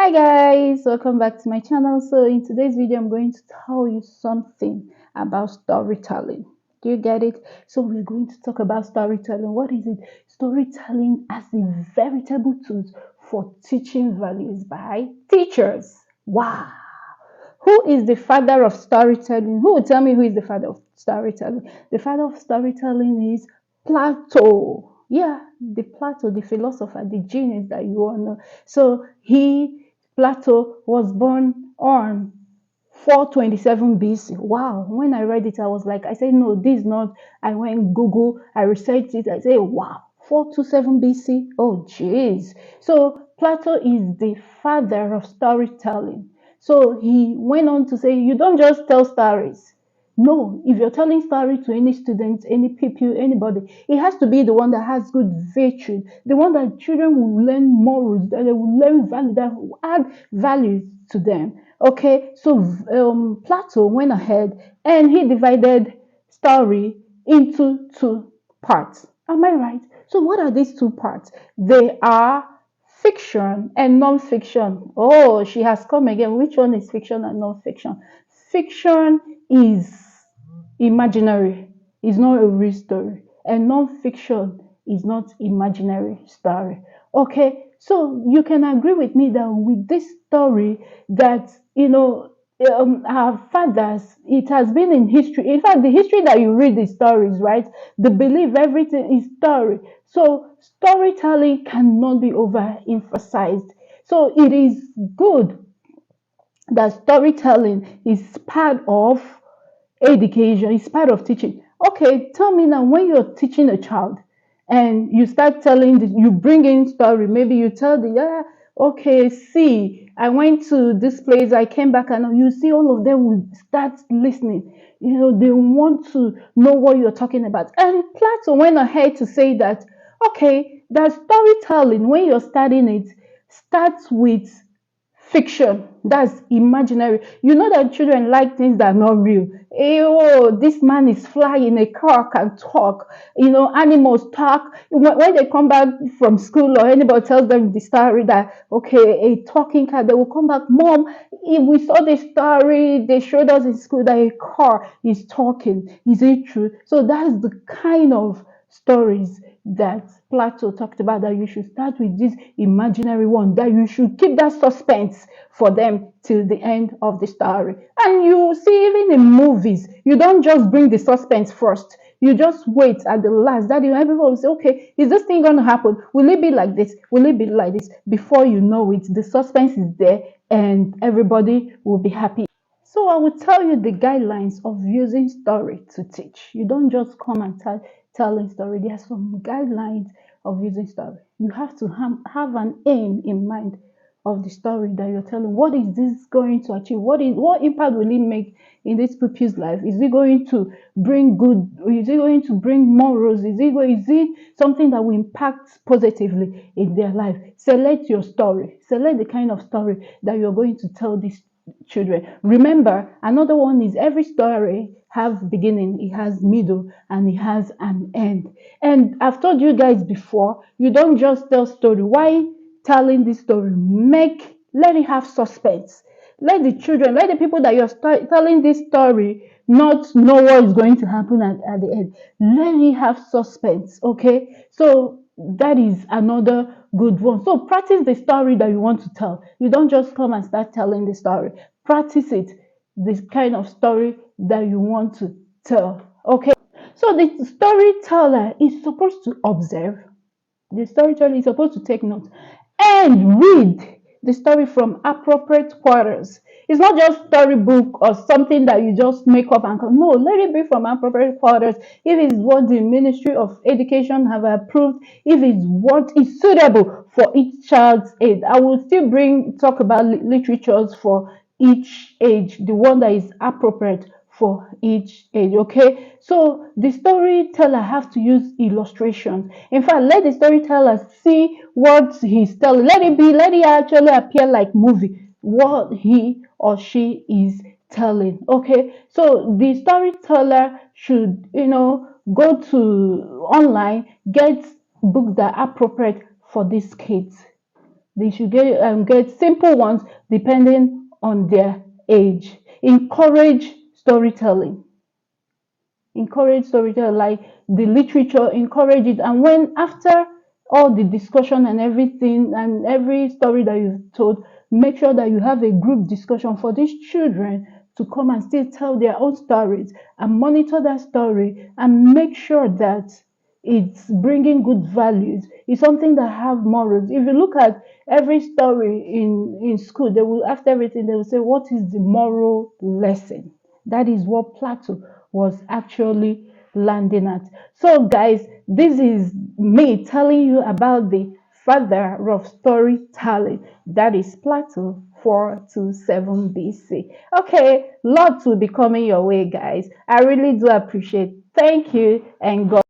Hi guys, welcome back to my channel. So in today's video I'm going to tell you something about storytelling. Do you get it? So we're going to talk about storytelling. What is it? Storytelling as a veritable tool for teaching values by teachers. Wow. Who is the father of storytelling? Who will tell me who is the father of storytelling? The father of storytelling is Plato. Yeah, the Plato, the philosopher, the genius that you all know. So Plato, was born on 427 BC. Wow. When I read it, I was like, I said, no, this is not. I went Google, I researched it. I say, wow, 427 BC. Oh, jeez. So Plato is the father of storytelling. So he went on to say, you don't just tell stories. No, if you're telling story to any student, any people, anybody, it has to be the one that has good virtue, the one that children will learn morals, that they will learn value, that will add value to them. Okay, so Plato went ahead and he divided story into two parts. Am I right? So what are these two parts? They are fiction and non-fiction. Oh, she has come again. Which one is fiction and non-fiction? Fiction is imaginary, is not a real story, and non-fiction is not imaginary story. Okay, so you can agree with me that with this story that our fathers, it has been in history. In fact, the history that you read the stories, right? The belief, everything is story. So storytelling cannot be overemphasized. So it is good that storytelling is part of education, it's part of teaching. Okay, tell me now, when you're teaching a child and you start telling you bring in story, maybe you tell the yeah, okay, see, I went to this place, I came back, and you see all of them will start listening. They want to know what you're talking about. And Plato went ahead to say that okay, that storytelling, when you're studying it, starts with fiction, that's imaginary. You know that children like things that are not real. Oh, this man is flying, a car can talk, animals talk. When they come back from school or anybody tells them the story that okay, a talking car, they will come back, mom, if we saw the story they showed us in school that a car is talking, is it true? So that's the kind of stories that Plato talked about, that you should start with this imaginary one, that you should keep that suspense for them till the end of the story. And you see, even in movies, you don't just bring the suspense first. You just wait at the last that everyone will say, okay, is this thing going to happen? Will it be like this? Will it be like this? Before you know it, the suspense is there and everybody will be happy. So I will tell you the guidelines of using story to teach. You don't just come and telling story. There are some guidelines of using story. You have to have an aim in mind of the story that you're telling. What is this going to achieve? What impact will it make in this pupil's life? Is it going to bring good? Is it going to bring morals? Is it something that will impact positively in their life? Select your story. Select the kind of story that you're going to tell this children. Remember, another one is every story have beginning, it has middle, and it has an end. And I've told you guys before, you don't just tell story. Why telling this story? Let it have suspense. Let the children, let the people that you're telling this story not know what is going to happen at the end. Let it have suspense. Okay, so that is another good one. So practice the story that you want to tell. You don't just come and start telling the story. Practice it, this kind of story that you want to tell. Okay. So the storyteller is supposed to observe. The storyteller is supposed to take notes and read the story from appropriate quarters. It's not just storybook or something that you just make up and come. No, let it be from appropriate quarters. If it's what the Ministry of Education have approved, if it's what is suitable for each child's age. I will still talk about literatures for each age, the one that is appropriate for each age. Okay, so the storyteller have to use illustrations. In fact, let the storyteller see what he's telling. Let it actually appear like movie what he or she is telling. Okay, so the storyteller should go to online, get books that are appropriate for these kids. They should get simple ones depending on their age. Encourage storytelling, like the literature, encourage it. And when after all the discussion and everything and every story that you've told, make sure that you have a group discussion for these children to come and still tell their own stories, and monitor that story and make sure that it's bringing good values. It's something that have morals. If you look at every story in school, they will, after everything, they will say, what is the moral lesson? That is what Plato was actually landing at. So, guys, this is me telling you about the father of storytelling. That is Plato, 427 BC. Okay, lots will be coming your way, guys. I really do appreciate. Thank you, and God.